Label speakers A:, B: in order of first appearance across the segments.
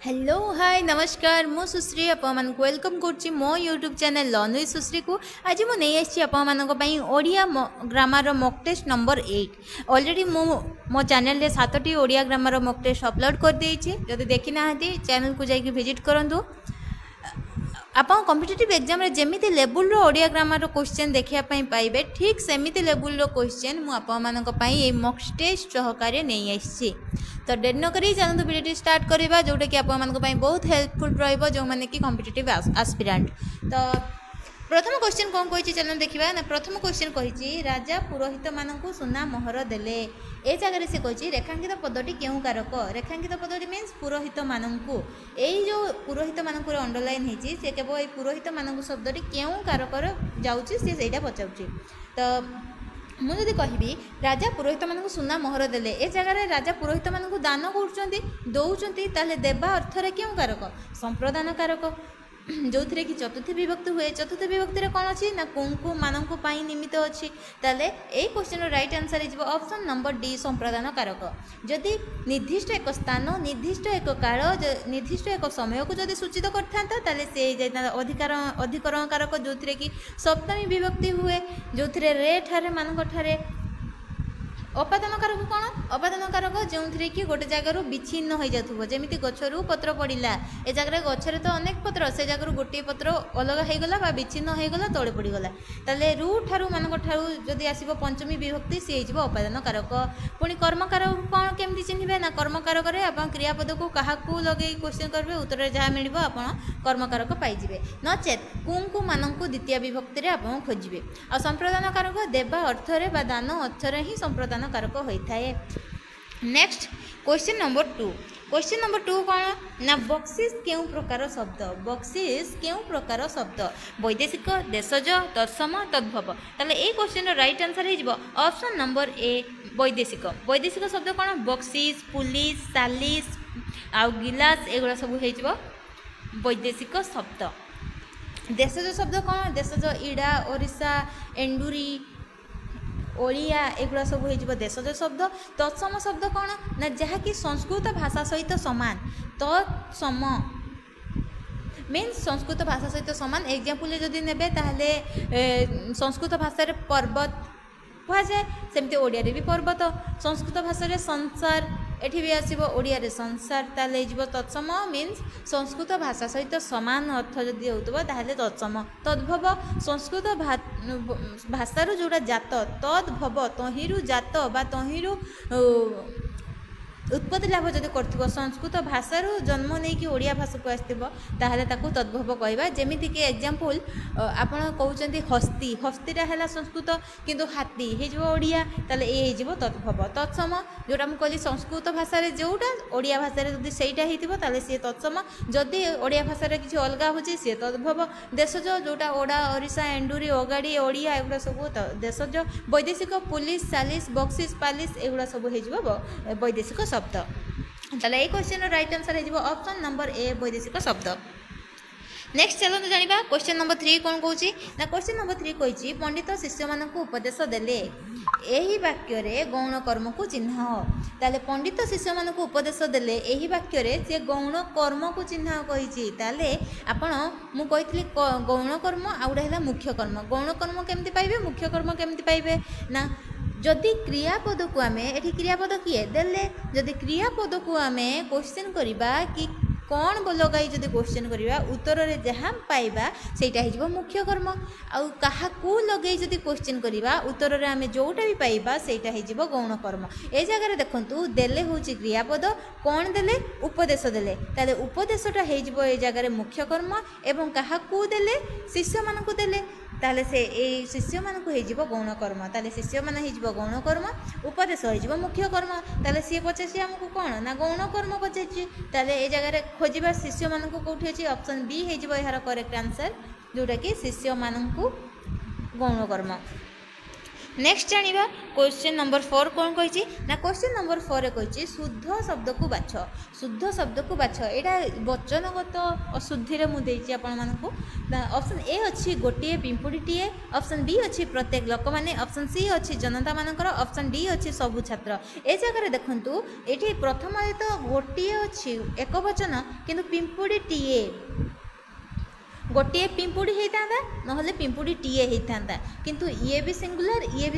A: Hello hi नमस्कार मु सुश्री आपण वेलकम करुच्ची मो YouTube channel learn with Sushri को। आज मुझे नहीं आसी आपण Odia grammar mock test number 8 already मो चैनल रे 7टी Odia grammar mock test upload कर देइछि। जदि देखि ना चैनल को जाइए विजिट करंतु। आपण कॉम्पिटिटिव एग्जाम रे जेमिति लेवल रो ओडिया ग्रामर रो क्वेश्चन देखिया पई पाइबे ठीक सेमिति लेवल रो क्वेश्चन मु आपण मानक पई ए मॉक टेस्ट सहकारे नहीं आसी। तो डेरी न करी चलते वीडियो स्टार्ट करवा जोटा कि आप बहुत हेल्पफुल रहिबो जो माने कि कॉम्पिटिटिव एस्पिरेंट। तो प्रथम क्वेश्चन कौन कही चलो देखा ना। प्रथम क्वेश्चन कही राजा पुरोहित मानू सुना मोहर देले ए जगह से कही रेखांकित पदटी क्यों कारक। रेखांकित पदटी मीन्स पुरोहित मानू यही जो पुरोहित मानक अंडरलाइन होती से केवल पुरोहित मानक शब्दटी क्यों कारक जाऊँगी सी पचार। तो मुझे कहि राजा पुरोहित मानक सुना मोहर देले ए जगह राजा पुरोहित मानक दान कौन ताले देवा अर्थ क्यों कारक संप्रदान कारक जो थी कि चतुर्थी विभक्ति हुए। चतुर्थ विभक्ति कौन अच्छी ना कुंकु मानक निमित्त अच्छी। ताले ए क्वेश्चन राइट आंसर हो ऑप्शन नंबर डी संप्रदान कारक। जदि निर्दिष्ट एक स्थान निर्दिष्ट एक काल निर्दिष्ट एक समय को जदि सूचित करता से अधिकरण कारक जो थी कि सप्तमी विभक्ति हुए जो थी रे ठारे मानक ठारे। अपादान कारक कौन अपादान कारक जो थी कि गोटे जगार विच्छिन्न हो जाए जमी गचरू पत्र पड़ा ए जगह गचर तो अनेक पत्र से जगह गोटे पत्र अलग होगला विच्छिन्न होगला तले पड़गला ताले रू ठारू मानक ठारू जदि आसो पंचमी विभक्ति सी हो अपादान कारक। पुणी कर्मकारक कौन केमती चिन्हे ना कर्मकारक आप क्रियापद को क्या लगे क्वेश्चन करेंगे उत्तर जहाँ मिल आप कर्मकारक पाइबे नचेत कुंकु मानक द्वितीय विभक्ति आप खोजे। आ संप्रदान कारक देवा अर्थरे बा दान अर्थरे ही संप्रदान कारक होता है। Next question number 2। Question number 2 कौन ना बक्सीस क्यों प्रकार शब्द। बक्सीस क्यों प्रकार शब्द वैदेशिक देशज तत्सम तद्भव। ताले ए क्वेश्चन राइट आंसर हो ऑप्शन नंबर ए वैदेशिक। वैदेशिक शब्द कौन बक्सीस पुलिस सालिस आउ गिलास एगुड़ा सब हो वैदेशिक शब्द। देशज शब्द कौन देशज इड़ा ओडिशा एंडुरी ओडिया एगुड़ा सब हो देशज शब्द। तत्सम शब्द कौन ना जहाँकि संस्कृत भाषा सहित सामान तत्सम मीन्स संस्कृत भाषा सहित सामान। एग्जाम्पल जदि नेबे ताहले संस्कृत भाषा पर्वत कहुए सेमती ओडिया भी पर्वत। संस्कृत भाषा संसार एठी भी आसीबो ओडिया रे संसार ताले जीव तत्सम मीन्स संस्कृत भाषा सहित समान अर्थ जदि होतबो ताहले तत्सम। तद्भव संस्कृत भाषार जोड़ा जात तद्भव तहिरु जात बा तहिरु उत्पत्ति लाभ जदि कर संस्कृत भाषार जन्म नहीं कि ओडिया भाषा को आसो ताहले ताकू तद्भव कहवा। जेमिति कि एग्जाम्पल आपण कहते हस्ती हस्तीटा है संस्कृत किंतु हाथी हो ओडिया ताले ये हो तद्भव। तत्सम जोटा मुझे कहली संस्कृत भाषा जोटा ओडिया भाषा जब सहीटा होता सी तत्सम जदि ओडिया भाषा किसी अलग हो सी तद्भव। देशज जोटा ओडा ओडिशा एंडुरी ओगाड़ी ओडिया एगुड़ा सब देशज। वैदेशिक पुलिस सालिस बक्सीस पालिस एगुड़ा सब हो वैदेशिक शब्द। ताले ए क्वेश्चन राइट आंसर हो ऑप्शन नंबर ए वैदेशिक शब्द। नेक्स्ट चलते जानिबा क्वेश्चन नंबर 3 कौन कौच ना। क्वेश्चन नंबर 3 कही पंडित शिष्य मानक उपदेश देले यही वाक्य रे गौण कर्म को चिन्ह। ताले पंडित शिष्य मानक उपदेश देले यही वाक्य रे से गौण कर्म को चिन्ह कही। ताले आपण मु कही गौण कर्म आउडा है मुख्य कर्म। गौण कर्म केमती पाइबे मुख्य कर्म केमती पाइबे ना जदि क्रियापद को आम ये क्रियापद किए देले जदि क्रियापद को आम क्वेश्चन करवा कि कौन लगाई जदि क्वेश्चन करवा उत्तर रे जहाँ पाइबा सेटा हो मुख्य कर्म। आउ कहा लगे जदि क्वेश्चन करवा उत्तर रे आम जोटा भी पाइबा सेटा हो गौण कर्म। ए जगह देखंतु देले होची क्रियापद कौन देले उपदेश देले ताले उपदेशटा हो जगह मुख्य कर्म एवं कहा देले शिष्य मानक देले ताले से ए शिष्य मानक हो गौण कर्म। ताले शिष्य मान हो गौण कर्म उपदेश हो मुख्य कर्म। ताले सी पचासी आमको कौन ना गौण कर्म पचार। ताले ए जगह खोजा शिष्य मानक कौटी अच्छी ऑप्शन बी हो यार करेक्ट आंसर जोटा कि शिष्य मानक गौण कर्म। नेक्स्ट जानिबा क्वेश्चन नंबर 4 कौन कही ना क्वेश्चन नंबर 4 रे कही शुद्ध शब्द को बाछ शुद्ध शब्द को बाछ एटा वचनगत अशुद्धि रे मु देछि आपण मानकु ऑप्शन ए अछि गोटिए पिंपुडीटीए ऑप्शन बी अछि प्रत्येक लोक माने ऑप्शन सी अछि जनता मानकर ऑप्शन डी अछि सबु छात्र ए जगह रे देखंतु एठी प्रथम तो गोटिए अछि एक वचन किंतु पिंपुडीटीए गोटे पिंपुड़ी होता ना पिंपुड़ी टीए होता किंतु ये भी सिंगुलर ये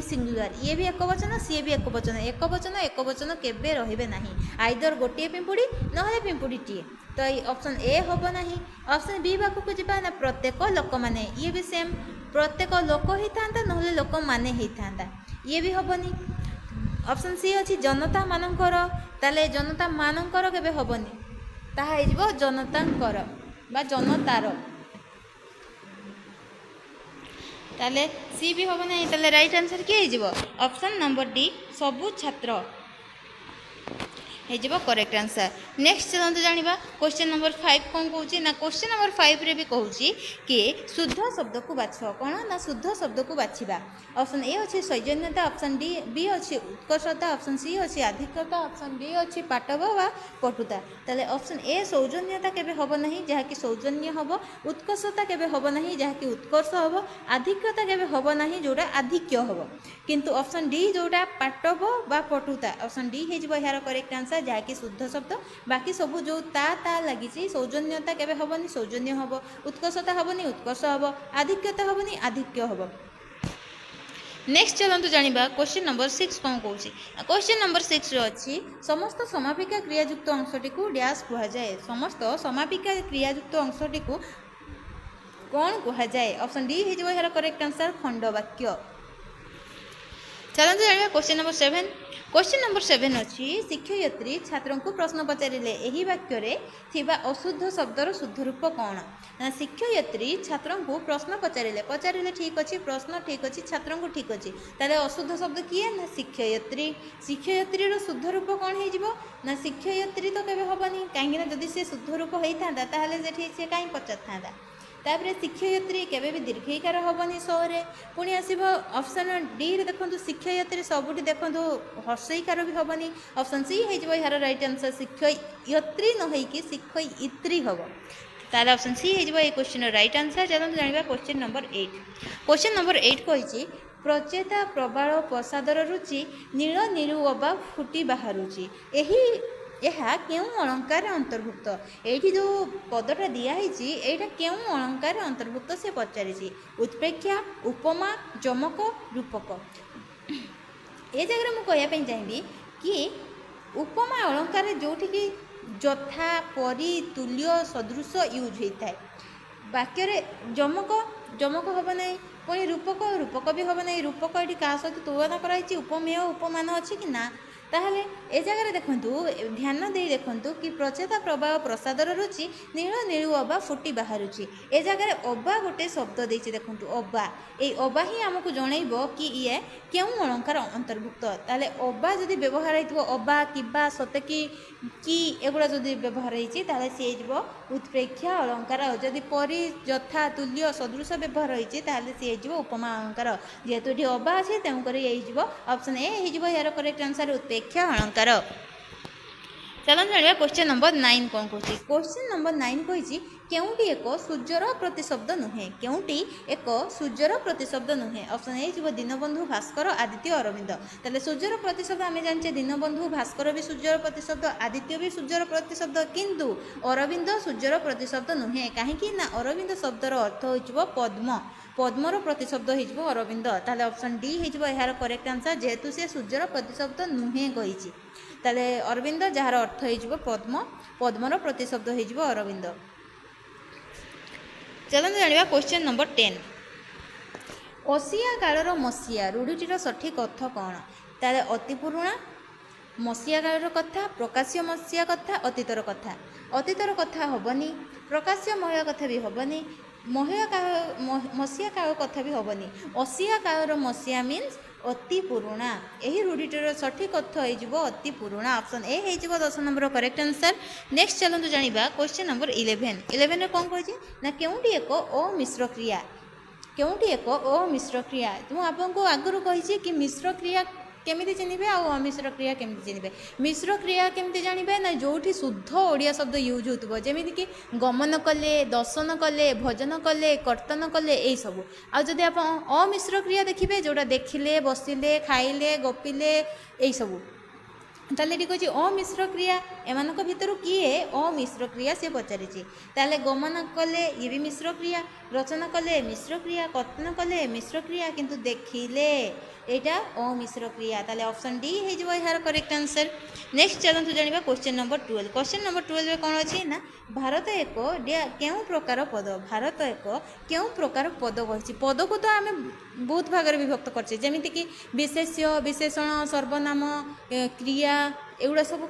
A: भी एक वचन सी भी एक वचन केबे रहिबे नहीं आइदर गोटे पिंपुड़ी ना पिंपुड़ी टीए तो ये ऑप्शन ए हम ना ऑप्शन बी बाकू को जीवा ना प्रत्येक लोक माने ये भी सेम प्रत्येक लोक होता ना लोक माने होता ये भी हेनी ऑप्शन सी अच्छी जनता मानकर ताले जनता मानकर केबे हेनी ताहा जनतांकर बा जनतार ताले सी भी हम ना ताले राइट आंसर किए ऑप्शन नंबर डी सबु छात्र हो करेक्ट आंसर नेक्स्ट चलते जाना क्वेश्चन नंबर 5 कौन कौन ना क्वेश्चन नंबर 5 रे भी कहूँ कि शुद्ध शब्द को बाछ कौन ना शुद्ध शब्द को बाछा ऑप्शन ए अच्छे सौजन्यता ऑप्शन डी बी अच्छे उत्कर्षता ऑप्शन सी अच्छे आधिक्यता ऑप्शन डी अच्छे पाटव व पटुता ताले ऑप्शन ए सौजन्यता केबे हब नहीं जहाँकि सौजन्य हम उत्कर्षता केबे हब नहीं जहाँकि उत्कर्ष हम आधिक्यता केबे हब नहीं जोड़ा आधिक्य हम किंतु ऑप्शन डी जोड़ा पाटव व पटुता ऑप्शन डी हो यार करेक्ट आंसर जहाँकि शुद्ध शब्द बाकी सब जो ता लगी सौजन्यता केबे हबनी सौजन्य हम उत्कर्षता हबनी उत्कर्ष हम आधिक्यता हबनी आधिक्य हम नेक्स्ट चलते जाना क्वेश्चन नंबर 6 कौन कौन क्वेश्चन नंबर 6 अच्छी समस्त समापिका क्रियायुक्त अंशटी को डैश कहुए समस्त समापिका क्रियायुक्त अंशटी को कौन कहुए ऑप्शन डी हो यार करेक्ट आंसर खंडवाक्य चलते जाना क्वेश्चन नंबर 7 क्वेश्चन नंबर 7 अच्छी शिक्षयित्री छात्रों को प्रश्न पचारे यही वाक्य थिबा अशुद्ध शब्दर शुद्ध रूप कौन ना शिक्षयित्री छात्रों को प्रश्न पचारे ठीक अच्छे प्रश्न ठीक अच्छे छात्रों को ठीक अच्छे ताले अशुद्ध शब्द किए ना शिक्षयित्री शुद्ध रूप कौन हो ना शिक्षयित्री तो केबे हबनी कहीं जदि से शुद्ध रूप होता ताहले से कहीं पचार था तापर शिक्षयित्री केबे भी दीर्घईकार हेनी सौरे पुणी आसब ऑप्शन डी रे देखो शिक्षयित्री सबुठी देखो हर्षईकार भी हेनी ऑप्शन सी हो यार राइट आंसर शिक्षयित्री न होइकी शिक्षयित्री हम ताले ऑप्शन सी हो क्वेश्चन राइट आंसर चलते जाना क्वेश्चन नंबर 8 क्वेश्चन नंबर 8 कही प्रचेता प्रबाल प्रसादर रुचि नील निरुअबा फुटी बाहरुची एही यह क्यों अलंकार अंतर्भुक्त ये जो पदटा दिखाई यहाँ क्यों अलंकार अंतर्भुक्त से पचारि उत्प्रेक्षा उपमा जमक रूपक ए जगह मुझे कहवाई चाहिए कि उपमा अलंकार जोटि जथा परी तुल्य सदृश यूज होता है वाक्य जमक जमक हम ना पुणी रूपक भी हम ना रूपक ये क्या सहित तुलना कराई उपमेय उपमान अच्छी कि ना ताहले ए जगह देखु ध्यान दे देखु कि प्रचेता प्रवाह प्रसादर रुचि नील नीलु अबा फुटी बाहरुची ए जगह अबा गोटे शब्द देछि देखु अबा ए अबा ही आमको जनइब कि ये क्यों अलंकार अंतर्भुक्त ताहले अबा जदि व्यवहार होइतबो अबा किबा सतकी कि एगुड़ा जदि व्यवहार होइछि ताहले से जिवो उत्प्रेक्षा अलंकार जदि परि यथा तुल्य सदृश व्यवहार होइछि ताहले से जिवो उपमा अलंकार जेहेतु एठी अबा अछि तेणु करी एही जिवो ऑप्शन ए ही जिवो यार करेक्ट आंसर उत्प्रेक्षा अलंकार चलते जाना क्वेश्चन नंबर 9 कौन कही क्वेश्चन नंबर 9 कही केउटी एक सूर्यर प्रतिशब्द नुहे केउटी एक सूर्यर प्रतिशब्द नुहे ऑप्शन ए जीव दीनबंधु भास्कर आदित्य अरविंद ताले सूर्यर प्रतिशब्द आम जाने दीनबंधु भास्कर भी सूर्यर प्रतिशब्द आदित्य भी सूर्यर प्रतिशब्द किंतु अरविंद सूर्यर प्रतिशब्द नुहे कहीं ना अरविंद शब्दर अर्थ हो पद्म पद्मर प्रतिशब्द हो अरविंद ताले ऑप्शन डी हो यार करेक्ट आंसर जेहेतु से सूर्यर प्रतिशब्द नुहे कही ताले अरविंद जार अर्थ हो पद्म पद्मर प्रतिशब्द हो अरविंद चलते जाना क्वेश्चन नंबर 10 असिया कालर मसीहा रूढ़ीटीर सठिक अर्थ कौन ताले अति पुराणा मसीहा कालर कथा प्रकाश्य मसीहा कथा अतीतर कथा हेनी प्रकाश्यमय कथा भी हेनी मसीहा काल कथा भी हेनी असिया कालर मसीहा मीन्स अति पुराणा यही रूढ़ीटीर सठिक अर्थ हो अति पुराणा ऑप्शन ए हो 10 नंबर करेक्ट आंसर नेक्स्ट चलते जाना क्वेश्चन नंबर 11 कौन कही ना केउटी एक अमिश्र क्रिया କେଉଁଠି ଏକ ଅମିଶ୍ର କ୍ରିୟା। ମୁଁ ଆପଣଙ୍କୁ ଆଗରୁ କହିଛି କି ମିଶ୍ର କ୍ରିୟା କେମିତି ଚିହ୍ନିବେ ଆଉ ଅମିଶ୍ର କ୍ରିୟା କେମିତି ଚିହ୍ନିବେ। ମିଶ୍ର କ୍ରିୟା କେମିତି ଜାଣିବେ ନା ଯେଉଁଠି ଶୁଦ୍ଧ ଓଡ଼ିଆ ଶବ୍ଦ ୟୁଜ୍ ହେଉଥିବ, ଯେମିତିକି ଗମନ କଲେ, ଦର୍ଶନ କଲେ, ଭଜନ କଲେ, କର୍ତ୍ତନ କଲେ, ଏଇସବୁ। ଆଉ ଯଦି ଆପଣ ଅମିଶ୍ର କ୍ରିୟା ଦେଖିବେ, ଯେଉଁଟା ଦେଖିଲେ, ବସିଲେ, ଖାଇଲେ, ଗପିଲେ, ଏଇସବୁ, ତାହେଲେ ଏଠି କହୁଛି ଅମିଶ୍ର କ୍ରିୟା। ଏମାନଙ୍କ ଭିତରୁ କିଏ ଅମିଶ୍ର କ୍ରିୟା ସେ ପଚାରିଛି। ତାହେଲେ ଗମନ କଲେ ଇଏ ବି ମିଶ୍ର କ୍ରିୟା, ରଚନା କଲେ ମିଶ୍ର କ୍ରିୟା, କର୍ତ୍ତନ କଲେ ମିଶ୍ର କ୍ରିୟା, କିନ୍ତୁ ଦେଖିଲେ ଏଇଟା ଅମିଶ୍ର କ୍ରିୟା। ତାହେଲେ ଅପସନ୍ ଡି ହେଇଯିବ ଏହାର କରେକ୍ଟ ଆନ୍ସର। ନେକ୍ସଟ ଚାଲନ୍ତୁ ଜାଣିବା କ୍ୱେଶ୍ଚନ୍ ନମ୍ବର 12। କ୍ୱେଶ୍ଚନ୍ ନମ୍ବର 12ରେ କ'ଣ ଅଛି ନା ଭାରତ ଏକ କେଉଁ ପ୍ରକାର ପଦ। ଭାରତ ଏକ କେଉଁ ପ୍ରକାର ପଦ କହିଛି। ପଦକୁ ତ ଆମେ ବହୁତ ଭାଗରେ ବିଭକ୍ତ କରିଛେ, ଯେମିତିକି ବିଶେଷ୍ୟ, ବିଶେଷଣ, ସର୍ବନାମ, କ୍ରିୟା, ଏଗୁଡ଼ା ସବୁ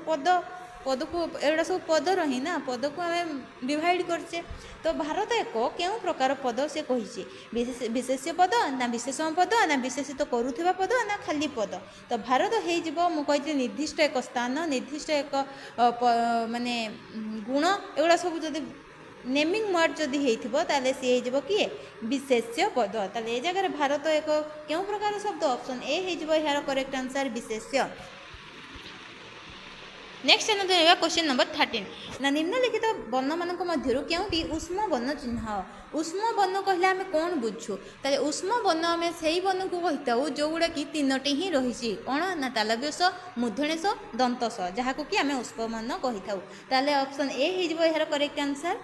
A: ପଦକୁ ଏଗୁଡ଼ା ସବୁ ପଦର ହିଁ ନା, ପଦକୁ ଆମେ ଡିଭାଇଡ଼ କରିଛେ। ତ ଭାରତ ଏକ କେଉଁ ପ୍ରକାର ପଦ ସେ କହିଛି। ବିଶେଷ୍ୟ ପଦ ନା ବିଶେଷଣ ପଦ ନା ବିଶେଷିତ କରୁଥିବା ପଦ ନା ଖାଲି ପଦ। ତ ଭାରତ ହେଇଯିବ, ମୁଁ କହିଥିଲି ନିର୍ଦ୍ଦିଷ୍ଟ ଏକ ସ୍ଥାନ, ନିର୍ଦ୍ଦିଷ୍ଟ ଏକ ମାନେ ଗୁଣ, ଏଗୁଡ଼ା ସବୁ ଯଦି ନେମିଂ ୱାର୍ଡ଼ ଯଦି ହେଇଥିବ ତାହେଲେ ସିଏ ହେଇଯିବ କିଏ ବିଶେଷ୍ୟ ପଦ। ତାହେଲେ ଏ ଜାଗାରେ ଭାରତ ଏକ କେଉଁ ପ୍ରକାର ଶବ୍ଦ, ଅପସନ୍ ଏ ହେଇଯିବ ଏହାର କରେକ୍ଟ ଆନ୍ସର ବିଶେଷ୍ୟ। ନେକ୍ସଟ ଚାଲନ୍ତୁ ଜାଣିବା କ୍ୱେଶ୍ଚନ୍ ନମ୍ବର 13 ନା ନିମ୍ନଲିଖିତ ବର୍ଣ୍ଣମାନଙ୍କ ମଧ୍ୟରୁ କେଉଁଟି ଉଷ୍ମ ବର୍ଣ୍ଣ ଚିହ୍ନ। ଉଷ୍ମ ବର୍ଣ୍ଣ କହିଲେ ଆମେ କ'ଣ ବୁଝୁ। ତାହେଲେ ଉଷ୍ମ ବର୍ଣ୍ଣ ଆମେ ସେଇ ବର୍ଣ୍ଣକୁ କହିଥାଉ ଯେଉଁଗୁଡ଼ାକି ତିନୋଟି ହିଁ ରହିଛି। କ'ଣ ନା ତାଲବ୍ୟ ସ, ମୂର୍ଦ୍ଧଣ୍ୟ ସ, ଦନ୍ତ ସ, ଯାହାକୁ କି ଆମେ ଉଷ୍ମ ବର୍ଣ୍ଣ କହିଥାଉ। ତାହେଲେ ଅପସନ୍ ଏ ହେଇଯିବ ଏହାର କରେକ୍ଟ ଆନ୍ସର।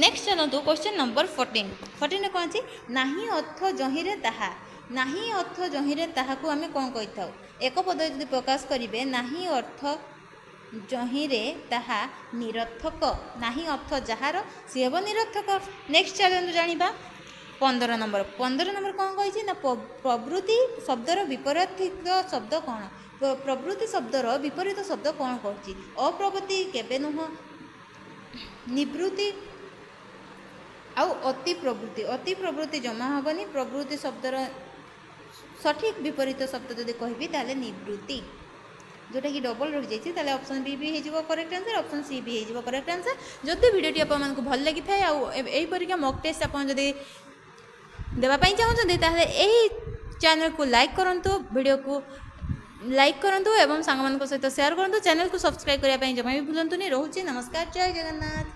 A: ନେକ୍ସଟ ଚାଲନ୍ତୁ କ୍ୱେଶ୍ଚନ୍ ନମ୍ବର 14। 14ରେ କ'ଣ ଅଛି ନାହିଁ ଅର୍ଥ ଯହିଁରେ ତାହା। ନାହିଁ ଅର୍ଥ ଯହିଁରେ ତାହାକୁ ଆମେ କ'ଣ କହିଥାଉ। ଏକ ପଦ ଯଦି ପ୍ରକାଶ କରିବେ ନାହିଁ ଅର୍ଥ ଯହିଁରେ ତାହା ନିରର୍ଥକ। ନାହିଁ ଅର୍ଥ ଯାହାର ସିଏ ହେବ ନିରର୍ଥକ। ନେକ୍ସଟ ଚାଲନ୍ତୁ ଜାଣିବା 15 ନମ୍ବର। 15 ନମ୍ବର କ'ଣ କହିଛି ନା ପ୍ରବୃତ୍ତି ଶବ୍ଦର ବିପରୀତ ଶବ୍ଦ କ'ଣ। ପ୍ରବୃତ୍ତି ଶବ୍ଦର ବିପରୀତ ଶବ୍ଦ କ'ଣ କହୁଛି। ଅପ୍ରବୃତ୍ତି କେବେ ନୁହଁ, ନିବୃତ୍ତି ଆଉ ଅତି ପ୍ରବୃତ୍ତି। ଅତି ପ୍ରବୃତ୍ତି ଜମା ହେବନି। ପ୍ରବୃତ୍ତି ଶବ୍ଦର ସଠିକ୍ ବିପରୀତ ଶବ୍ଦ ଯଦି କହିବି ତାହେଲେ ନିବୃତ୍ତି, ଯେଉଁଟାକି ଡବଲ୍ ରହିଯାଇଛି। ତାହେଲେ ଅପସନ୍ ବି ହେଇଯିବ correct answer, option C B ହେଇଯିବ କରେକ୍ଟ ଆନ୍ସର। ଯଦି ଭିଡ଼ିଓଟି ଆପଣମାନଙ୍କୁ ଭଲ ଲାଗିଥାଏ ଆଉ ଏହିପରିକା ମକ୍ ଟେଷ୍ଟ ଆପଣ ଯଦି ଦେବା ପାଇଁ ଚାହୁଁଛନ୍ତି ତାହେଲେ ଏହି ଚ୍ୟାନେଲକୁ ଲାଇକ୍ କରନ୍ତୁ, ଭିଡ଼ିଓକୁ ଲାଇକ୍ କରନ୍ତୁ ଏବଂ ସାଙ୍ଗମାନଙ୍କ ସହିତ ସେୟାର କରନ୍ତୁ। ଚ୍ୟାନେଲକୁ ସବସ୍କ୍ରାଇବ୍ କରିବା ପାଇଁ ଜମା ବି ଭୁଲନ୍ତୁନି। ରହୁଛି, ନମସ୍କାର, ଜୟ ଜଗନ୍ନାଥ।